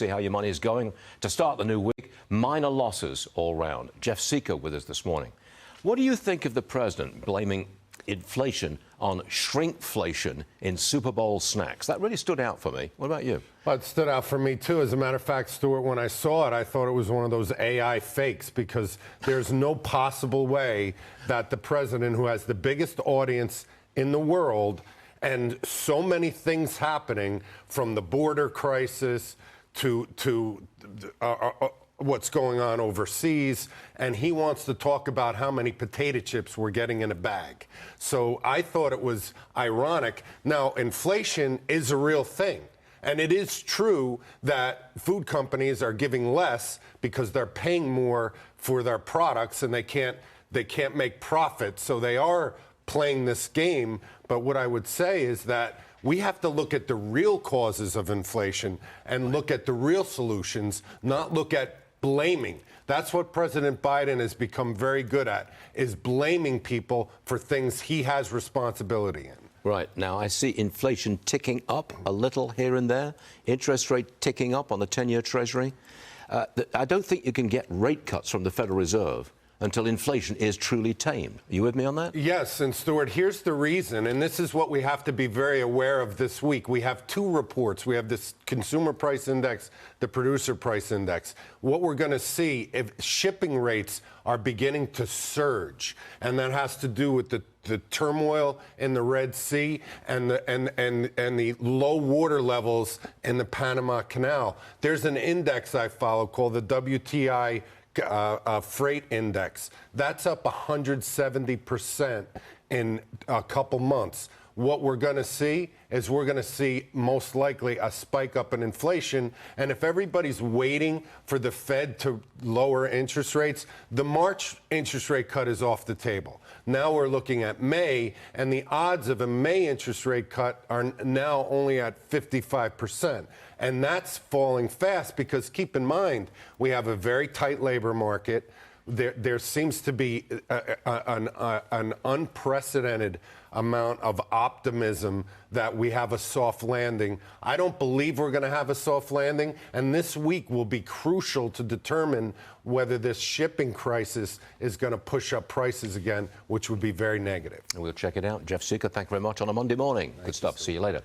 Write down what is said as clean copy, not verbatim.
See how your money is going. To start the new week, minor losses all round. Jeff Sica with us this morning. What do you think of the president blaming inflation on shrinkflation in Super Bowl snacks? That really stood out for me. What about you? Well, it stood out for me, too. As a matter of fact, Stuart, when I saw it, I thought it was one of those AI fakes, because there's no possible way that the president, who has the biggest audience in the world and so many things happening, from the border crisis to what's going on overseas, and he wants to talk about how many potato chips we're getting in a bag. So I thought it was ironic. Now, inflation is a real thing. And it is true that food companies are giving less because they're paying more for their products, and they can't make profit. So they are playing this game. But what I would say is that we have to look at the real causes of inflation and look at the real solutions, not look at blaming. That's what President Biden has become very good at, is blaming people for things he has responsibility in. Right. Now, I see inflation ticking up a little here and there, interest rate ticking up on the 10-year Treasury. I don't think you can get rate cuts from the Federal Reserve until inflation is truly tamed. Are you with me on that? Yes, and Stuart, here's the reason, and this is what we have to be very aware of this week. We have two reports. We have this consumer price index, the producer price index. What we're going to see, if shipping rates are beginning to surge, and that has to do with the turmoil in the Red Sea and the low water levels in the Panama Canal. There's an index I follow called the WTI freight index. That's up 170% in a couple months. What we're going to see is we're going to see most likely a spike up in inflation. And if everybody's waiting for the Fed to lower interest rates, the March interest rate cut is off the table. Now we're looking at May, and the odds of a May interest rate cut are now only at 55%. And that's falling fast because, keep in mind, we have a very tight labor market. There seems to be an unprecedented amount of optimism that we have a soft landing. I don't believe we're going to have a soft landing, and this week will be crucial to determine whether this shipping crisis is going to push up prices again, which would be very negative. And we'll check it out. Jeff Sica, thank you very much on a Monday morning. Good stuff. See you later.